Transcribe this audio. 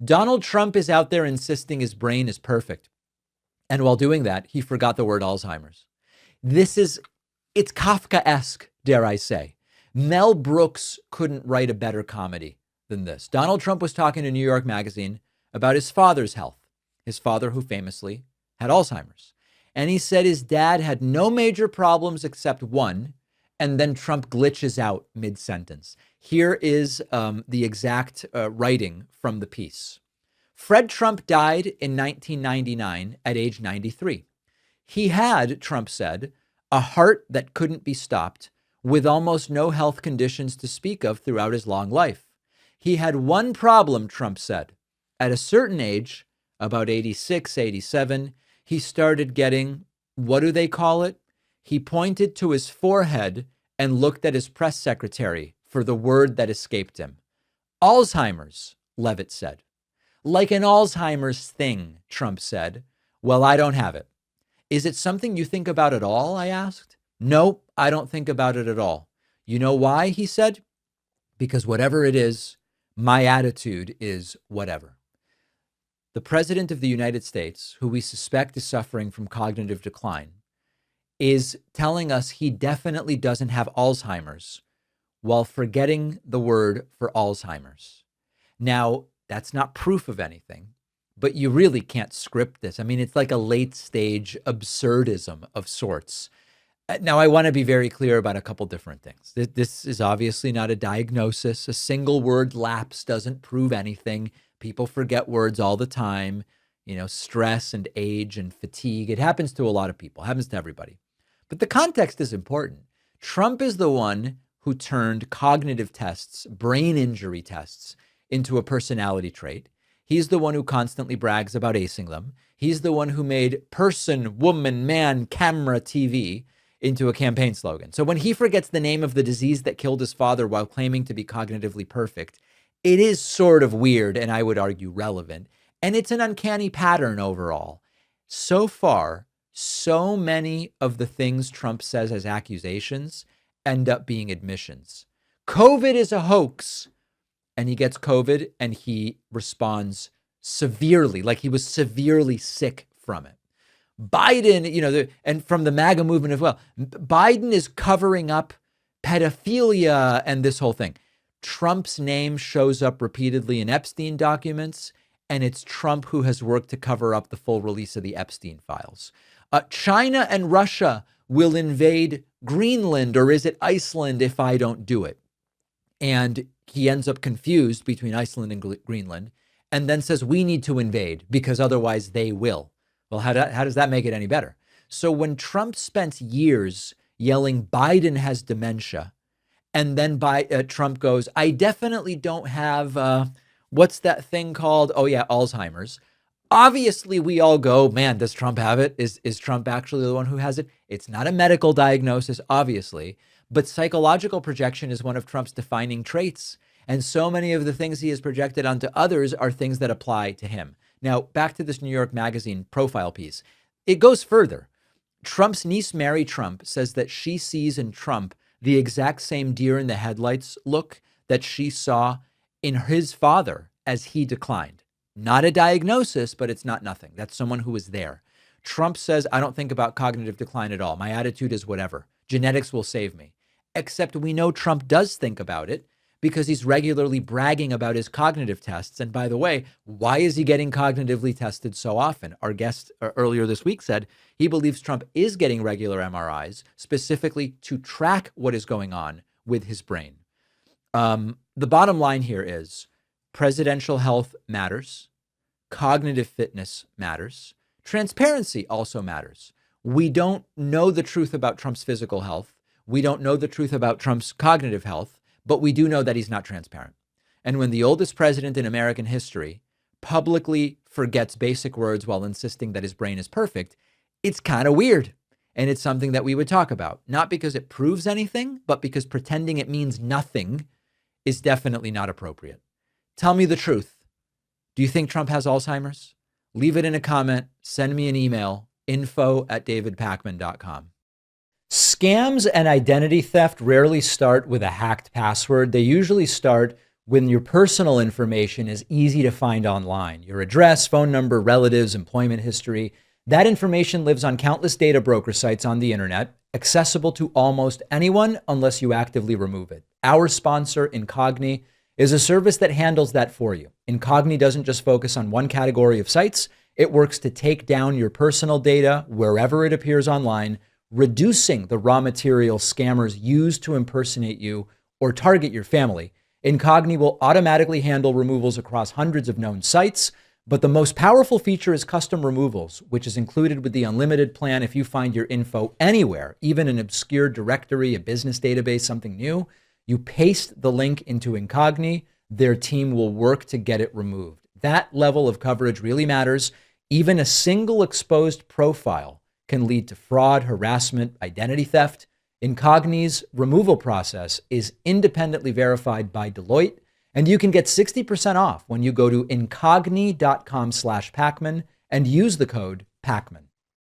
Donald Trump is out there insisting his brain is perfect. And while doing that, he forgot the word Alzheimer's. It's Kafkaesque, dare I say. Mel Brooks couldn't write a better comedy than this. Donald Trump was talking to New York Magazine about his father's health, his father who famously had Alzheimer's. And he said his dad had no major problems except one, and then Trump glitches out mid-sentence. Here is the exact writing from the piece. Fred Trump died in 1999 at age 93. He had, Trump said, a heart that couldn't be stopped, with almost no health conditions to speak of throughout his long life. He had one problem, Trump said. At a certain age, about 86, 87, he started getting, what do they call it? He pointed to his forehead and looked at his press secretary for the word that escaped him. Alzheimer's, Levitt said. Like an Alzheimer's thing, Trump said. Well, I don't have it. Is it something you think about at all? I asked. No, I don't think about it at all. You know why? He said. Because whatever it is, my attitude is whatever. The president of the United States, who we suspect is suffering from cognitive decline, is telling us he definitely doesn't have Alzheimer's while forgetting the word for Alzheimer's. Now, that's not proof of anything, but you really can't script this. I mean, it's like a late stage absurdism of sorts. Now, I want to be very clear about a couple different things. This is obviously not a diagnosis. A single word lapse doesn't prove anything. People forget words all the time, stress and age and fatigue. It happens to a lot of people, it happens to everybody. But the context is important. Trump is the one who turned cognitive tests, brain injury tests, into a personality trait. He's the one who constantly brags about acing them. He's the one who made person, woman, man, camera, TV into a campaign slogan. So when he forgets the name of the disease that killed his father while claiming to be cognitively perfect, it is sort of weird and I would argue relevant. And it's an uncanny pattern overall. So far, so many of the things Trump says as accusations end up being admissions. COVID is a hoax. And he gets COVID and he responds severely, like he was severely sick from it. Biden, and from the MAGA movement as well, Biden is covering up pedophilia and this whole thing. Trump's name shows up repeatedly in Epstein documents, and it's Trump who has worked to cover up the full release of the Epstein files. China and Russia will invade Greenland, or is it Iceland, if I don't do it? And he ends up confused between Iceland and Greenland and then says, we need to invade because otherwise they will. Well, how does that make it any better? So when Trump spent years yelling, Biden has dementia, and then Trump goes, I definitely don't have, what's that thing called? Oh, yeah, Alzheimer's. Obviously, we all go, man, does Trump have it? Is Trump actually the one who has it? It's not a medical diagnosis, obviously. But psychological projection is one of Trump's defining traits. And so many of the things he has projected onto others are things that apply to him. Now, back to this New York Magazine profile piece. It goes further. Trump's niece, Mary Trump, says that she sees in Trump the exact same deer in the headlights look that she saw in his father as he declined. Not a diagnosis, but it's not nothing. That's someone who was there. Trump says, I don't think about cognitive decline at all. My attitude is whatever. Genetics will save me. Except we know Trump does think about it because he's regularly bragging about his cognitive tests. And by the way, why is he getting cognitively tested so often? Our guest earlier this week said he believes Trump is getting regular MRIs specifically to track what is going on with his brain. The bottom line here is presidential health matters. Cognitive fitness matters. Transparency also matters. We don't know the truth about Trump's physical health. We don't know the truth about Trump's cognitive health, but we do know that he's not transparent. And when the oldest president in American history publicly forgets basic words while insisting that his brain is perfect, it's kind of weird. And it's something that we would talk about, not because it proves anything, but because pretending it means nothing is definitely not appropriate. Tell me the truth. Do you think Trump has Alzheimer's? Leave it in a comment. Send me an email, info@davidpakman.com. Scams and identity theft rarely start with a hacked password. They usually start when your personal information is easy to find online, your address, phone number, relatives, employment history, that information lives on countless data broker sites on the internet, accessible to almost anyone unless you actively remove it. Our sponsor, Incogni, is a service that handles that for you. Incogni doesn't just focus on one category of sites. It works to take down your personal data wherever it appears online, reducing the raw material scammers use to impersonate you or target your family. Incogni will automatically handle removals across hundreds of known sites, but the most powerful feature is custom removals, which is included with the unlimited plan. If you find your info anywhere, even an obscure directory, a business database, something new, you paste the link into Incogni, their team will work to get it removed. That level of coverage really matters. Even a single exposed profile can lead to fraud, harassment, identity theft. Incogni's removal process is independently verified by Deloitte, and you can get 60% off when you go to incogni.com/Pakman and use the code Pakman.